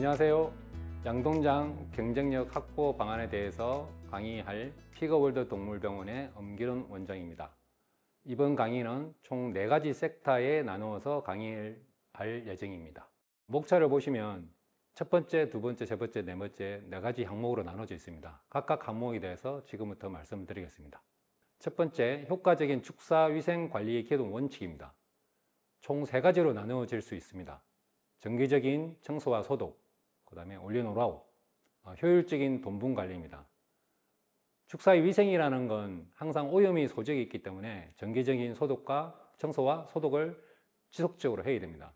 안녕하세요. 양동장 경쟁력 확보 방안에 대해서 강의할 피거월드 동물병원의 엄기론 원장입니다. 이번 강의는 총 4가지 섹터에 나누어서 강의할 예정입니다. 목차를 보시면 첫 번째, 두 번째, 세 번째, 네 번째 4가지 항목으로 나눠져 있습니다. 각각 항목에 대해서 지금부터 말씀드리겠습니다. 첫 번째, 효과적인 축사위생관리의 기본 원칙입니다. 총 3가지로 나누어질 수 있습니다. 정기적인 청소와 소독, 그 다음에 올린올아웃, 효율적인 돈분 관리입니다. 축사의 위생이라는 건 항상 오염이 소적이 있기 때문에 정기적인 소독과 청소와 소독을 지속적으로 해야 됩니다.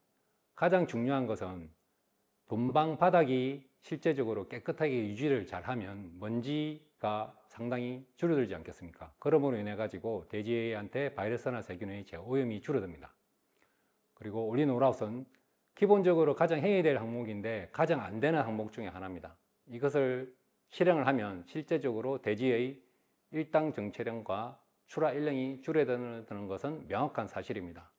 가장 중요한 것은 돈방 바닥이 실제적으로 깨끗하게 유지를 잘하면 먼지가 상당히 줄어들지 않겠습니까? 그러므로 인해 가지고 돼지한테 바이러스나 세균의 오염이 줄어듭니다. 그리고 올린올아웃은 기본적으로 가장 해야 될 항목인데 가장 안 되는 항목 중에 하나입니다. 이것을 실행을 하면 실제적으로 돼지의 일당 정체량과 출하 일량이 줄어드는 것은 명확한 사실입니다.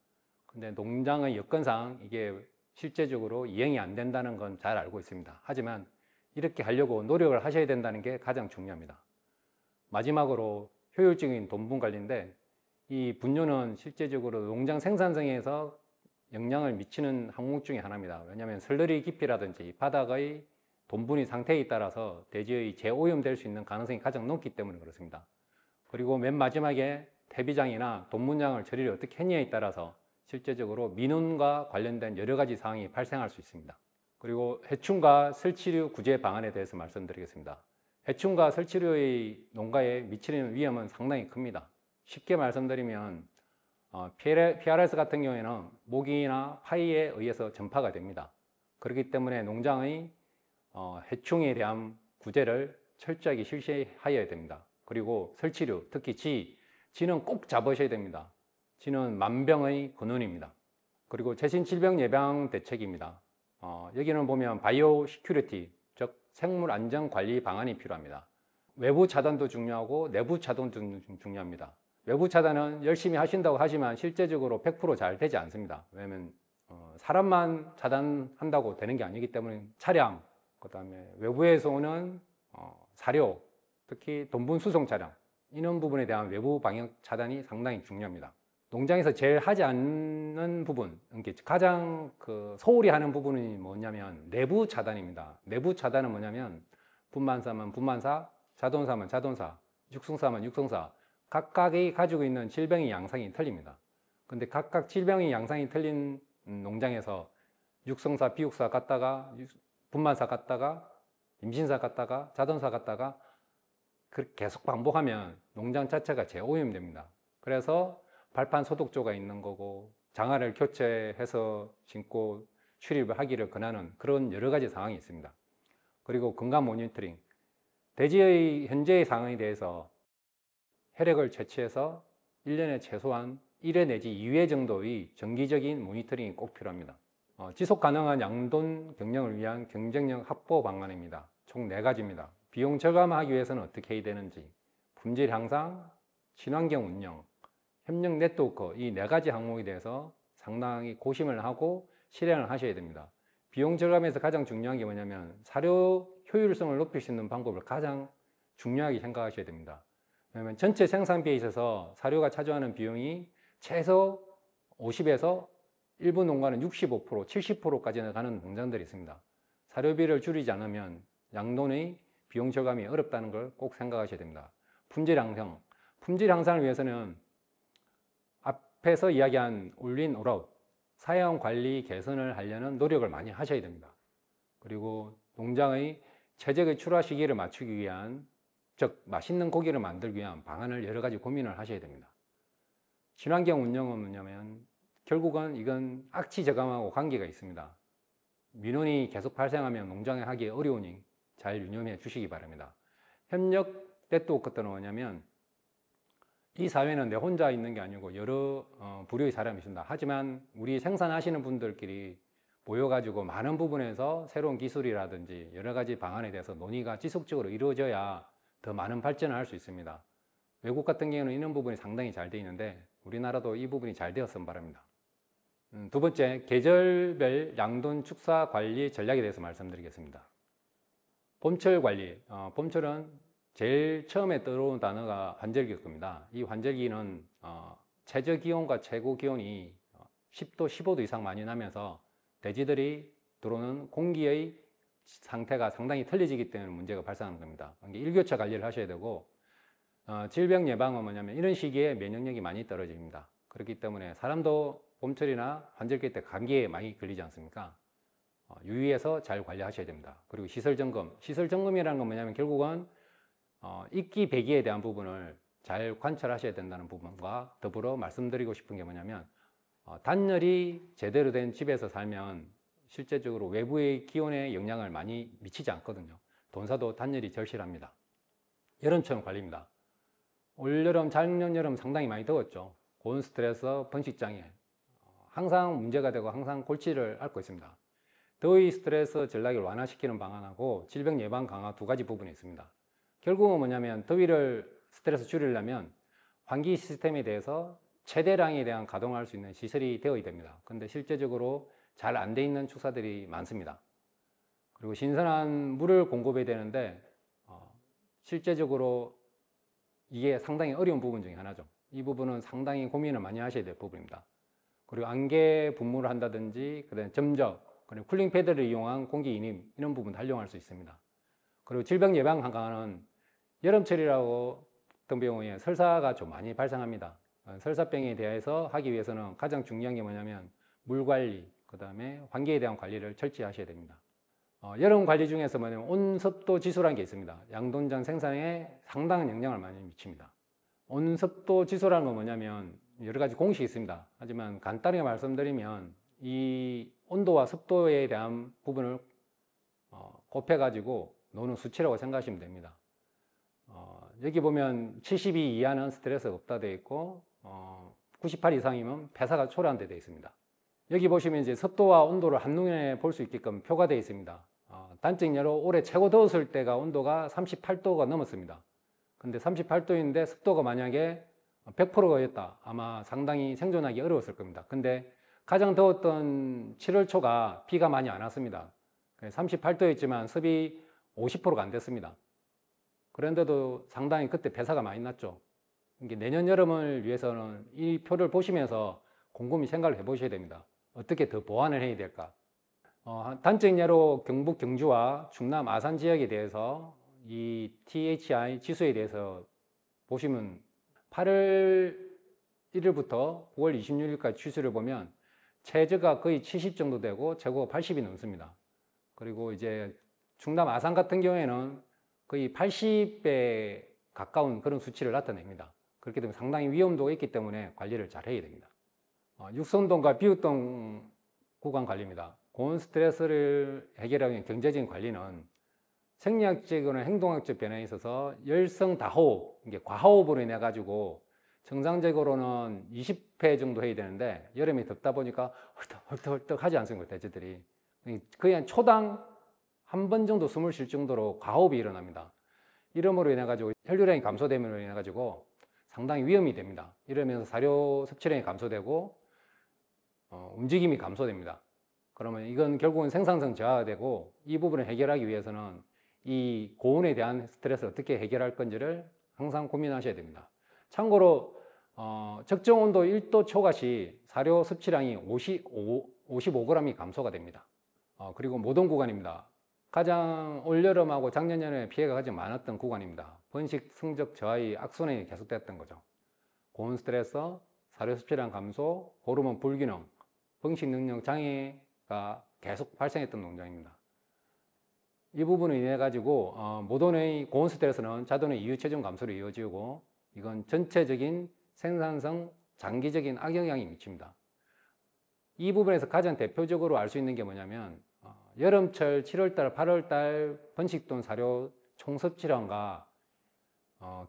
근데 농장의 여건상 이게 실제적으로 이행이 안 된다는 건 잘 알고 있습니다. 하지만 이렇게 하려고 노력을 하셔야 된다는 게 가장 중요합니다. 마지막으로 효율적인 돈분 관리인데, 이 분뇨는 실제적으로 농장 생산성에서 영향을 미치는 항목 중에 하나입니다. 왜냐하면 슬러리 깊이라든지 바닥의 돈분이 상태에 따라서 돼지의 재오염될 수 있는 가능성이 가장 높기 때문에 그렇습니다. 그리고 맨 마지막에 퇴비장이나 돈분장을 처리를 어떻게 했냐에 따라서 실제적으로 민원과 관련된 여러 가지 사항이 발생할 수 있습니다. 그리고 해충과 설치류 구제 방안에 대해서 말씀드리겠습니다. 해충과 설치류의 농가에 미치는 위험은 상당히 큽니다. 쉽게 말씀드리면 PRS 같은 경우에는 모기나 파이에 의해서 전파가 됩니다. 그렇기 때문에 농장의 해충에 대한 구제를 철저하게 실시하여야 됩니다. 그리고 설치류, 특히 쥐는 꼭 잡으셔야 됩니다. 쥐는 만병의 근원입니다. 그리고 최신 질병 예방 대책입니다. 여기는 보면 바이오 시큐리티, 즉 생물 안전 관리 방안이 필요합니다. 외부 차단도 중요하고 내부 차단도 중요합니다. 외부 차단은 열심히 하신다고 하지만 실제적으로 100% 잘 되지 않습니다. 왜냐하면 사람만 차단한다고 되는 게 아니기 때문에 차량, 그 다음에 외부에서 오는 사료, 특히 돈분 수송 차량, 이런 부분에 대한 외부 방역 차단이 상당히 중요합니다. 농장에서 제일 하지 않는 부분, 가장 소홀히 하는 부분이 뭐냐면 내부 차단입니다. 내부 차단은 뭐냐면 분만사면 분만사, 자동사면 자동사, 육성사면 육성사, 각각이 가지고 있는 질병의 양상이 틀립니다. 근데 각각 질병의 양상이 틀린 농장에서 육성사, 비육사 갔다가 분만사 갔다가 임신사 갔다가 자동사 갔다가 그렇게 계속 반복하면 농장 자체가 재오염됩니다. 그래서 발판 소독조가 있는 거고 장화를 교체해서 신고 출입을 하기를 권하는 그런 여러 가지 상황이 있습니다. 그리고 건강 모니터링, 돼지의 현재의 상황에 대해서 혈액을 채취해서 1년에 최소한 1회 내지 2회 정도의 정기적인 모니터링이 꼭 필요합니다. 지속 가능한 양돈 경영을 위한 경쟁력 확보 방안입니다. 총 4가지입니다. 비용 절감하기 위해서는 어떻게 해야 되는지, 품질 향상, 친환경 운영, 협력 네트워크, 이 4가지 항목에 대해서 상당히 고심을 하고 실행을 하셔야 됩니다. 비용 절감에서 가장 중요한 게 뭐냐면 사료 효율성을 높일 수 있는 방법을 가장 중요하게 생각하셔야 됩니다. 왜냐하면 전체 생산비에 있어서 사료가 차지하는 비용이 최소 50에서 일부 농가는 65%, 70%까지 가는 농장들이 있습니다. 사료비를 줄이지 않으면 양돈의 비용 절감이 어렵다는 걸 꼭 생각하셔야 됩니다. 품질 향상, 품질 향상을 위해서는 앞에서 이야기한 올린 올아웃, 사용 관리 개선을 하려는 노력을 많이 하셔야 됩니다. 그리고 농장의 최적의 출하 시기를 맞추기 위한, 즉 맛있는 고기를 만들기 위한 방안을 여러 가지 고민을 하셔야 됩니다. 친환경 운영은 뭐냐면 결국은 이건 악취 저감하고 관계가 있습니다. 민원이 계속 발생하면 농장에 하기 어려우니 잘 유념해 주시기 바랍니다. 협력 네트워크는 뭐냐면 이 사회는 내 혼자 있는 게 아니고 여러 부류의 사람이 있습니다. 하지만 우리 생산하시는 분들끼리 모여가지고 많은 부분에서 새로운 기술이라든지 여러 가지 방안에 대해서 논의가 지속적으로 이루어져야 더 많은 발전을 할 수 있습니다. 외국 같은 경우는 이런 부분이 상당히 잘 되어 있는데 우리나라도 이 부분이 잘 되었으면 바랍니다. 두 번째, 계절별 양돈 축사 관리 전략에 대해서 말씀드리겠습니다. 봄철 관리, 봄철은 제일 처음에 떠오르는 단어가 환절기일 겁니다. 이 환절기는 최저 기온과 최고 기온이 10도, 15도 이상 많이 나면서 돼지들이 들어오는 공기의 상태가 상당히 틀려지기 때문에 문제가 발생하는 겁니다. 일교차 관리를 하셔야 되고, 질병 예방은 뭐냐면 이런 시기에 면역력이 많이 떨어집니다. 그렇기 때문에 사람도 봄철이나 환절기 때 감기에 많이 걸리지 않습니까? 유의해서 잘 관리하셔야 됩니다. 그리고 시설 점검. 시설 점검이라는 건 뭐냐면 결국은 입기, 배기에 대한 부분을 잘 관찰하셔야 된다는 부분과 더불어 말씀드리고 싶은 게 뭐냐면 단열이 제대로 된 집에서 살면 실제적으로 외부의 기온에 영향을 많이 미치지 않거든요. 돈사도 단열이 절실합니다. 여름철 관리입니다. 올여름, 작년 여름 상당히 많이 더웠죠. 고온 스트레스, 번식장애 항상 문제가 되고 항상 골치를 앓고 있습니다. 더위 스트레스 전략을 완화시키는 방안하고 질병 예방 강화 두 가지 부분이 있습니다. 결국은 뭐냐면 더위를 스트레스 줄이려면 환기 시스템에 대해서 최대량에 대한 가동할 수 있는 시설이 되어야 됩니다. 근데 실제적으로 잘 안 돼 있는 축사들이 많습니다. 그리고 신선한 물을 공급해야 되는데 실제적으로 이게 상당히 어려운 부분 중에 하나죠. 이 부분은 상당히 고민을 많이 하셔야 될 부분입니다. 그리고 안개 분무를 한다든지 그다음에 점적, 그리고 쿨링 패드를 이용한 공기 인임 이런 부분 활용할 수 있습니다. 그리고 질병 예방 강화는 여름철이라고 어떤 경우에 설사가 좀 많이 발생합니다. 설사병에 대해서 하기 위해서는 가장 중요한 게 뭐냐면 물 관리, 그 다음에 환기에 대한 관리를 철저히 하셔야 됩니다. 여름 관리 중에서 뭐냐면 온습도 지수라는 게 있습니다. 양돈장 생산에 상당한 영향을 많이 미칩니다. 온습도 지수라는 건 뭐냐면 여러 가지 공식이 있습니다. 하지만 간단하게 말씀드리면 이 온도와 습도에 대한 부분을 곱해가지고 노는 수치라고 생각하시면 됩니다. 여기 보면 72 이하는 스트레스가 없다 되어 있고 98 이상이면 폐사가 초래한다 되어 있습니다. 여기 보시면 이제 습도와 온도를 한눈에 볼 수 있게끔 표가 되어 있습니다. 단적 예로 올해 최고 더웠을 때가 온도가 38도가 넘었습니다. 근데 38도인데 습도가 만약에 100%였다. 아마 상당히 생존하기 어려웠을 겁니다. 근데 가장 더웠던 7월 초가 비가 많이 안 왔습니다. 38도였지만 습이 50%가 안 됐습니다. 그런데도 상당히 그때 폐사가 많이 났죠. 내년 여름을 위해서는 이 표를 보시면서 곰곰이 생각을 해보셔야 됩니다. 어떻게 더 보완을 해야 될까? 단적 예로 경북 경주와 충남 아산 지역에 대해서 이 THI 지수에 대해서 보시면 8월 1일부터 9월 26일까지 지수를 보면 최저가 거의 70 정도 되고 최고가 80이 넘습니다. 그리고 이제 충남 아산 같은 경우에는 거의 80배 가까운 그런 수치를 나타냅니다. 그렇기 때문에 상당히 위험도가 있기 때문에 관리를 잘 해야 됩니다. 육선동과 비육동 구간 관리입니다. 고온 스트레스를 해결하기 위한 경제적인 관리는 생리학적이나 행동학적 변화에 있어서 열성 다호흡, 이게 과호흡으로 인해 가지고 정상적으로는 20회 정도 해야 되는데 여름이 덥다 보니까 헐떡헐떡 하지 않습니까, 돼지들이. 그냥 초당 한 번 정도 숨을 쉴 정도로 과호흡이 일어납니다. 이러므로 인해 가지고 혈류량이 감소됨으로 인해 가지고 상당히 위험이 됩니다. 이러면서 사료 섭취량이 감소되고 움직임이 감소됩니다. 그러면 이건 결국은 생산성 저하가 되고 이 부분을 해결하기 위해서는 이 고온에 대한 스트레스를 어떻게 해결할 건지를 항상 고민하셔야 됩니다. 참고로 적정 온도 1도 초과시 사료 섭취량이 55g이 감소가 됩니다. 그리고 모동 구간입니다. 가장 올여름하고 작년 여름에 피해가 가장 많았던 구간입니다. 번식 성적 저하의 악순환이 계속됐던 거죠. 고온 스트레스, 사료 섭취량 감소, 호르몬 불균형, 번식 능력 장애가 계속 발생했던 농장입니다. 이 부분을 인해 가지고 모돈의 고온 스트레스는 자돈의 이유 체중 감소로 이어지고 이건 전체적인 생산성 장기적인 악영향이 미칩니다. 이 부분에서 가장 대표적으로 알 수 있는 게 뭐냐면 여름철 7월달, 8월달 번식돈 사료 총섭취량과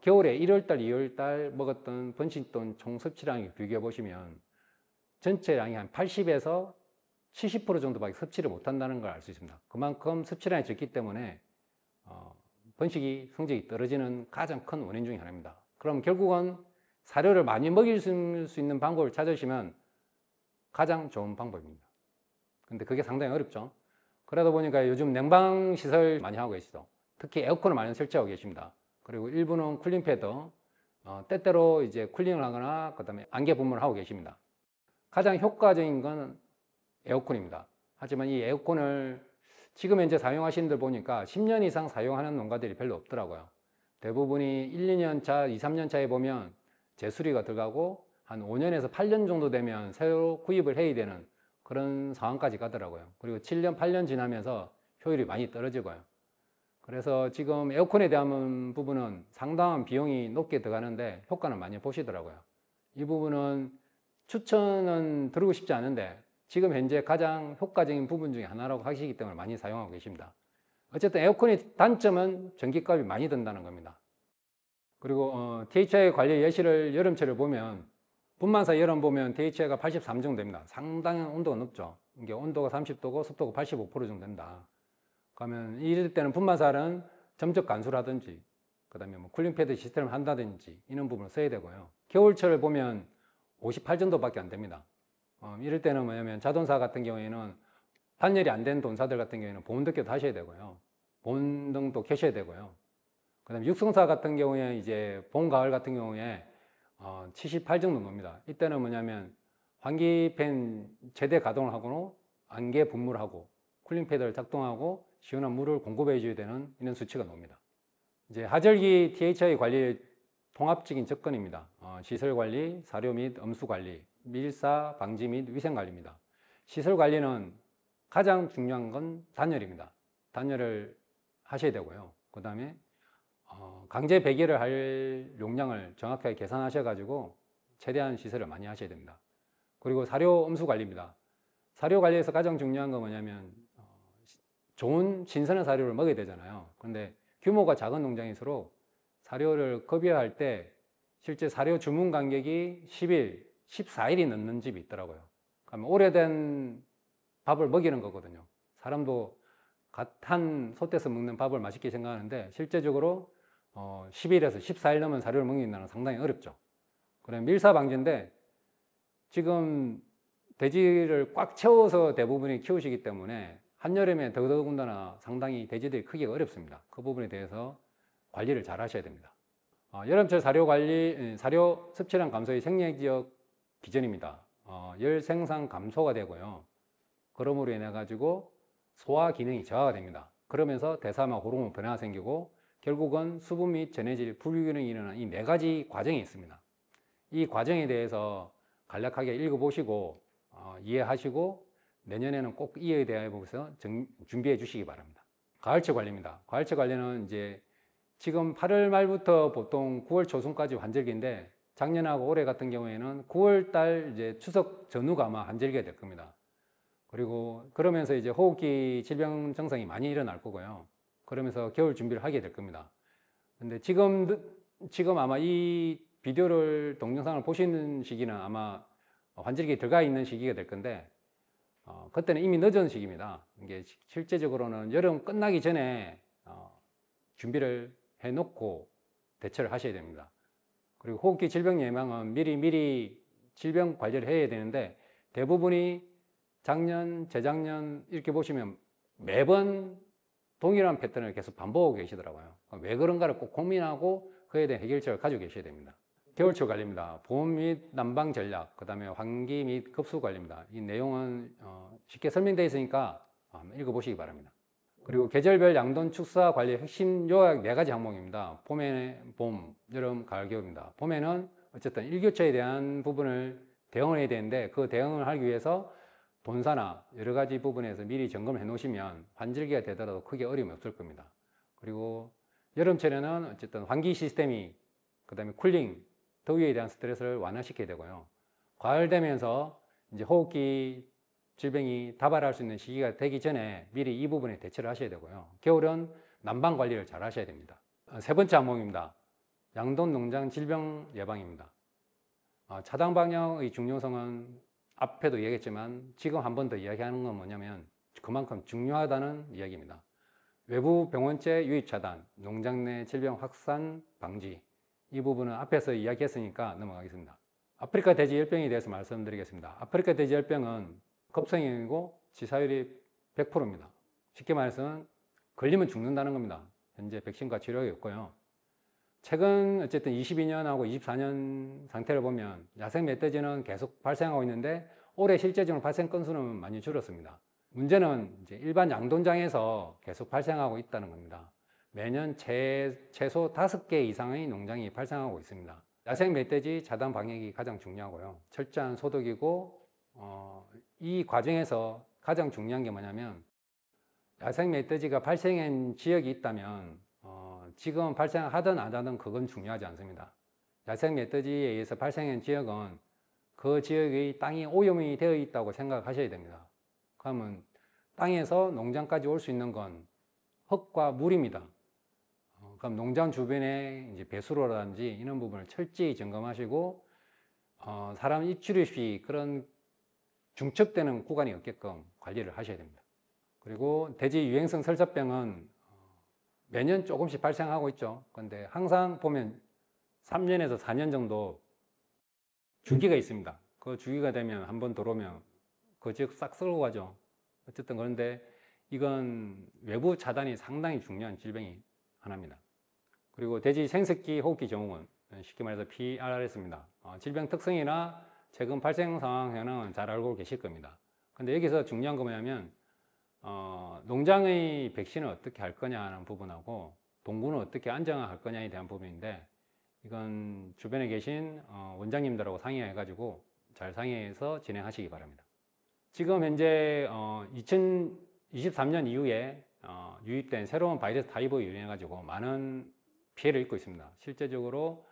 겨울에 1월달, 2월달 먹었던 번식돈 총섭취량을 비교해 보시면 전체량이 한 80에서 70% 정도밖에 섭취를 못한다는 걸 알 수 있습니다. 그만큼 섭취량이 적기 때문에 번식이 성적이 떨어지는 가장 큰 원인 중에 하나입니다. 그럼 결국은 사료를 많이 먹일 수 있는 방법을 찾으시면 가장 좋은 방법입니다. 근데 그게 상당히 어렵죠. 그러다 보니까 요즘 냉방 시설 많이 하고 계시죠. 특히 에어컨을 많이 설치하고 계십니다. 그리고 일부는 쿨링 패드, 때때로 이제 쿨링을 하거나 그다음에 안개 분무를 하고 계십니다. 가장 효과적인 건 에어컨입니다. 하지만 이 에어컨을 지금 현재 사용하시는 들 보니까 10년 이상 사용하는 농가들이 별로 없더라고요. 대부분이 1, 2년 차, 2, 3년 차에 보면 재수리가 들어가고 한 5년에서 8년 정도 되면 새로 구입을 해야 되는 그런 상황까지 가더라고요. 그리고 7년, 8년 지나면서 효율이 많이 떨어지고요. 그래서 지금 에어컨에 대한 부분은 상당한 비용이 높게 들어가는데 효과는 많이 보시더라고요. 이 부분은 추천은 드리고 싶지 않은데 지금 현재 가장 효과적인 부분 중에 하나라고 하시기 때문에 많이 사용하고 계십니다. 어쨌든 에어컨의 단점은 전기값이 많이 든다는 겁니다. 그리고 THI 관리 예시를 여름철을 보면 분만사 여름 보면 THI가 83 정도 됩니다. 상당히 온도가 높죠. 이게 온도가 30도고 습도가 85% 정도 된다. 그러면 이럴 때는 분만살은 점적 간수를 하든지 그다음에 뭐 쿨링패드 시스템을 한다든지 이런 부분을 써야 되고요. 겨울철을 보면 58 정도밖에 안 됩니다. 이럴 때는 뭐냐면 자동차 같은 경우에는 단열이 안 된 돈사들 같은 경우에는 보온덮개도 하셔야 되고요. 보온등도 켜셔야 되고요. 그다음에 육성사 같은 경우에 이제 봄, 가을 같은 경우에 78 정도 놉니다. 이때는 뭐냐면 환기팬 최대 가동을 하고 안개 분무를 하고 쿨링 패드를 작동하고 시원한 물을 공급해 줘야 되는 이런 수치가 나옵니다. 이제 하절기 THI 관리의 통합적인 접근입니다. 시설 관리, 사료 및 엄수 관리, 밀사 방지 및 위생 관리입니다. 시설 관리는 가장 중요한 건 단열입니다. 단열을 하셔야 되고요. 그 다음에 강제 배기를 할 용량을 정확하게 계산하셔 가지고 최대한 시설을 많이 하셔야 됩니다. 그리고 사료 엄수 관리입니다. 사료 관리에서 가장 중요한 건 뭐냐면 좋은 신선한 사료를 먹여야 되잖아요. 그런데 규모가 작은 농장일수록 사료를 급여할 때 실제 사료 주문 간격이 10일, 14일이 넘는 집이 있더라고요. 그러면 오래된 밥을 먹이는 거거든요. 사람도 갓한 솥에서 먹는 밥을 맛있게 생각하는데 실제적으로 10일에서 14일 넘은 사료를 먹는다는 건 상당히 어렵죠. 그럼 밀사 방지인데 지금 돼지를 꽉 채워서 대부분이 키우시기 때문에 한여름에 더더군다나 상당히 돼지들이 크기가 어렵습니다. 그 부분에 대해서 관리를 잘 하셔야 됩니다. 여름철 사료 관리, 사료 섭취량 감소의 생리지역 기전입니다. 열 생산 감소가 되고요. 그러므로 인해 가지고 소화 기능이 저하가 됩니다. 그러면서 대사막 호르몬 변화가 생기고 결국은 수분 및 전해질 불균형이 일어나는 이 4가지 과정이 있습니다. 이 과정에 대해서 간략하게 읽어보시고 이해하시고 내년에는 꼭 이에 대해서 준비해 주시기 바랍니다. 가을철 관리입니다. 가을철 관리는 이제 지금 8월 말부터 보통 9월 초순까지 환절기인데 작년하고 올해 같은 경우에는 9월 달 이제 추석 전후가 아마 환절기가 될 겁니다. 그리고 그러면서 이제 호흡기 질병 증상이 많이 일어날 거고요. 그러면서 겨울 준비를 하게 될 겁니다. 근데 지금 아마 이 비디오를 동영상을 보시는 시기는 아마 환절기에 들어가 있는 시기가 될 건데 그때는 이미 늦은 시기입니다. 이게 실제적으로는 여름 끝나기 전에 준비를 해놓고 대처를 하셔야 됩니다. 그리고 호흡기 질병 예방은 미리 질병 관리를 해야 되는데 대부분이 작년, 재작년 이렇게 보시면 매번 동일한 패턴을 계속 반복하고 계시더라고요. 왜 그런가를 꼭 고민하고 그에 대한 해결책을 가지고 계셔야 됩니다. 겨울철 관리입니다. 보온 및 난방 전략, 그 다음에 환기 및 급수 관리입니다. 이 내용은 쉽게 설명되어 있으니까 한번 읽어보시기 바랍니다. 그리고 계절별 양돈 축사 관리의 핵심 요약 4가지 항목입니다. 봄, 여름, 가을, 겨울입니다. 봄에는 어쨌든 일교차에 대한 부분을 대응을 해야 되는데 그 대응을 하기 위해서 본사나 여러 가지 부분에서 미리 점검을 해 놓으시면 환절기가 되더라도 크게 어려움이 없을 겁니다. 그리고 여름철에는 어쨌든 환기 시스템이 그 다음에 쿨링, 더위에 대한 스트레스를 완화시켜야 되고요. 가을 되면서 이제 호흡기 질병이 다발할 수 있는 시기가 되기 전에 미리 이 부분에 대처를 하셔야 되고요. 겨울은 난방 관리를 잘 하셔야 됩니다. 3번째 항목입니다. 양돈 농장 질병 예방입니다. 차단 방역의 중요성은 앞에도 얘기했지만 지금 한 번 더 이야기하는 건 뭐냐면 그만큼 중요하다는 이야기입니다. 외부 병원체 유입 차단, 농장 내 질병 확산 방지 이 부분은 앞에서 이야기했으니까 넘어가겠습니다. 아프리카 돼지열병에 대해서 말씀드리겠습니다. 아프리카 돼지열병은 급성이고 치사율이 100%입니다. 쉽게 말해서는 걸리면 죽는다는 겁니다. 현재 백신과 치료가 없고요. 최근 어쨌든 22년하고 24년 상태를 보면 야생 멧돼지는 계속 발생하고 있는데 올해 실제적으로 발생 건수는 많이 줄었습니다. 문제는 이제 일반 양돈장에서 계속 발생하고 있다는 겁니다. 매년 최소 5개 이상의 농장이 발생하고 있습니다. 야생 멧돼지 차단 방역이 가장 중요하고요. 철저한 소독이고 이 과정에서 가장 중요한 게 뭐냐면 야생 멧돼지가 발생한 지역이 있다면 지금 발생하든 안 하든 그건 중요하지 않습니다. 야생 멧돼지에 의해서 발생한 지역은 그 지역의 땅이 오염이 되어 있다고 생각하셔야 됩니다. 그러면 땅에서 농장까지 올 수 있는 건 흙과 물입니다. 그럼 농장 주변에 이제 배수로라든지 이런 부분을 철저히 점검하시고 사람 입출 없이 그런 중첩되는 구간이 없게끔 관리를 하셔야 됩니다. 그리고 돼지 유행성 설사병은 매년 조금씩 발생하고 있죠. 그런데 항상 보면 3년에서 4년 정도 주기가 있습니다. 그 주기가 되면 한번 들어오면 그 지역 싹 썰고 가죠. 어쨌든 그런데 이건 외부 차단이 상당히 중요한 질병이 하나입니다. 그리고 돼지 생석기 호흡기 증후군, 쉽게 말해서 PRRS입니다. 질병 특성이나 최근 발생 상황 현황은 잘 알고 계실 겁니다. 근데 여기서 중요한 거 뭐냐면 농장의 백신을 어떻게 할 거냐 하는 부분하고 동군을 어떻게 안정화할 거냐에 대한 부분인데 이건 주변에 계신 원장님들하고 상의해 가지고 잘 상의해서 진행하시기 바랍니다. 지금 현재 2023년 이후에 유입된 새로운 바이러스 타입으로 인해 가지고 많은 피해를 입고 있습니다. 실제적으로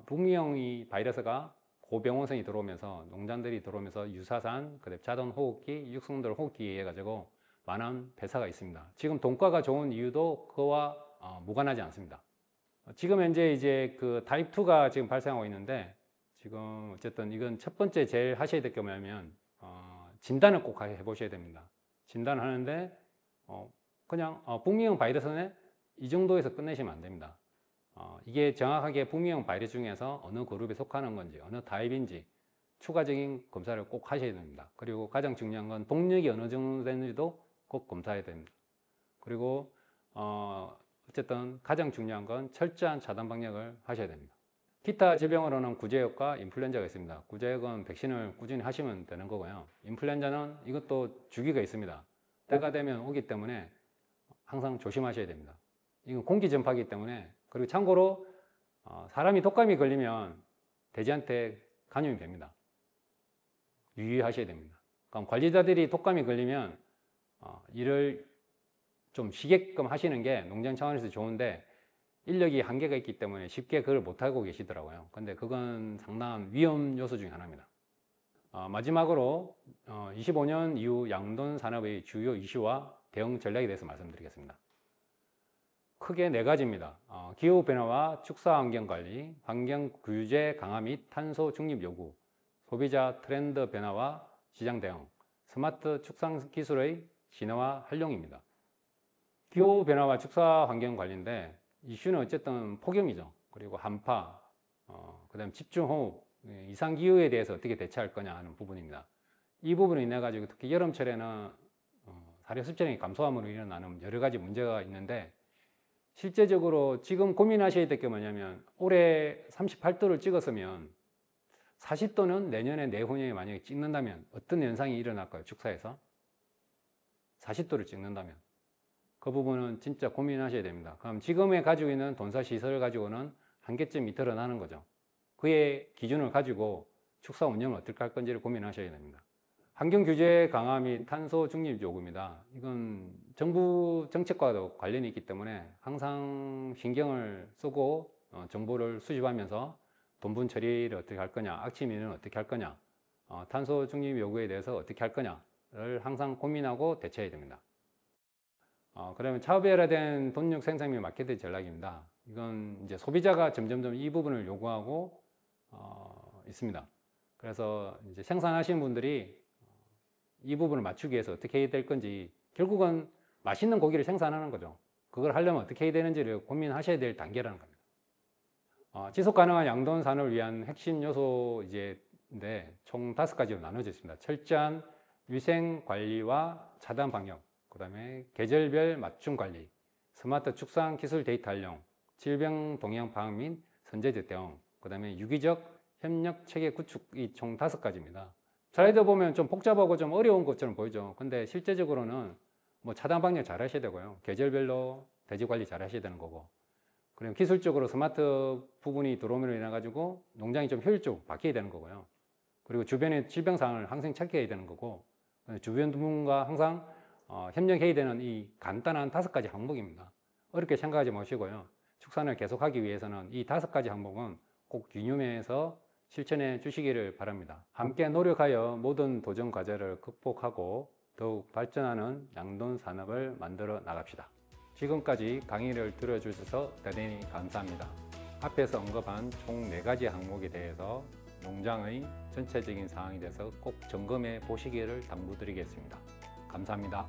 북미형 바이러스가 고병원성이 들어오면서 농장들이 들어오면서 유사산, 그다음에 자동 호흡기, 육성들 호흡기에 의해 가지고 많은 폐사가 있습니다. 지금 동가가 좋은 이유도 그와 무관하지 않습니다. 지금 현재 이제 그 타입 2가 지금 발생하고 있는데 지금 어쨌든 이건 첫 번째 제일 하셔야 될 게 뭐냐면 진단을 꼭 해보셔야 됩니다. 진단을 하는데 그냥 북미형 바이러스네 이 정도에서 끝내시면 안 됩니다. 이게 정확하게 북미형 바이러스 중에서 어느 그룹에 속하는 건지 어느 타입인지 추가적인 검사를 꼭 하셔야 됩니다. 그리고 가장 중요한 건 동력이 어느 정도 되는지도 꼭 검사해야 됩니다. 그리고 어쨌든 가장 중요한 건 철저한 차단 방역을 하셔야 됩니다. 기타 질병으로는 구제역과 인플루엔자가 있습니다. 구제역은 백신을 꾸준히 하시면 되는 거고요. 인플루엔자는 이것도 주기가 있습니다. 때가 되면 오기 때문에 항상 조심하셔야 됩니다. 이건 공기 전파이기 때문에. 그리고 참고로 사람이 독감이 걸리면 돼지한테 감염이 됩니다. 유의하셔야 됩니다. 그럼 관리자들이 독감이 걸리면 일을 좀 쉬게끔 하시는 게 농장 차원에서 좋은데 인력이 한계가 있기 때문에 쉽게 그걸 못하고 계시더라고요. 근데 그건 상당한 위험 요소 중에 하나입니다. 마지막으로 25년 이후 양돈 산업의 주요 이슈와 대응 전략에 대해서 말씀드리겠습니다. 크게 4가지입니다. 기후변화와 축사환경관리, 환경규제 강화 및 탄소 중립 요구, 소비자 트렌드 변화와 시장 대응, 스마트 축산기술의 진화와 활용입니다. 기후변화와 축사환경관리인데 이슈는 어쨌든 폭염이죠. 그리고 한파, 그 다음 집중호우, 이상기후에 대해서 어떻게 대처할 거냐 하는 부분입니다. 이 부분을 인해 가지고 특히 여름철에는 사료 습지량이 감소함으로 일어나는 여러 가지 문제가 있는데 실제적으로 지금 고민하셔야 될 게 뭐냐면 올해 38도를 찍었으면 40도는 내년에 내후년에 만약에 찍는다면 어떤 현상이 일어날까요? 축사에서 40도를 찍는다면 그 부분은 진짜 고민하셔야 됩니다. 그럼 지금에 가지고 있는 돈사 시설을 가지고는 한계점이 드러나는 거죠. 그의 기준을 가지고 축사 운영을 어떻게 할 건지를 고민하셔야 됩니다. 환경 규제 강화 및 탄소 중립 요구입니다. 이건 정부 정책과도 관련이 있기 때문에 항상 신경을 쓰고 정보를 수집하면서 돈분 처리를 어떻게 할 거냐, 악취미는 어떻게 할 거냐, 탄소 중립 요구에 대해서 어떻게 할 거냐를 항상 고민하고 대처해야 됩니다. 그러면 차별화된 돈육 생산 및 마케팅 전략입니다. 이건 이제 소비자가 점점점 이 부분을 요구하고 있습니다. 그래서 이제 생산하시는 분들이 이 부분을 맞추기 위해서 어떻게 해야 될 건지 결국은 맛있는 고기를 생산하는 거죠. 그걸 하려면 어떻게 해야 되는지를 고민하셔야 될 단계라는 겁니다. 지속 가능한 양돈 산업을 위한 핵심 요소 인데 총 5가지로 나눠져 있습니다. 철저한 위생 관리와 차단 방역, 그다음에 계절별 맞춤 관리, 스마트 축산 기술 데이터 활용, 질병 동향 파악 및 선제제 대응, 그다음에 유기적 협력 체계 구축, 이 총 5가지입니다. 슬라이드 보면 좀 복잡하고 좀 어려운 것처럼 보이죠. 근데 실제적으로는 뭐 차단 방역 잘 하셔야 되고요. 계절별로 대지 관리 잘 하셔야 되는 거고, 그리고 기술적으로 스마트 부분이 들어오므로 인해 가지고 농장이 좀 효율적으로 바뀌어야 되는 거고요. 그리고 주변의 질병 상황을 항상 체크해야 되는 거고, 주변 분과 항상 협력해야 되는 이 간단한 5가지 항목입니다. 어렵게 생각하지 마시고요. 축산을 계속하기 위해서는 이 5가지 항목은 꼭 유념해서 실천해 주시기를 바랍니다. 함께 노력하여 모든 도전 과제를 극복하고 더욱 발전하는 양돈 산업을 만들어 나갑시다. 지금까지 강의를 들어주셔서 대단히 감사합니다. 앞에서 언급한 총 4가지 항목에 대해서 농장의 전체적인 상황에 대해서 꼭 점검해 보시기를 당부드리겠습니다. 감사합니다.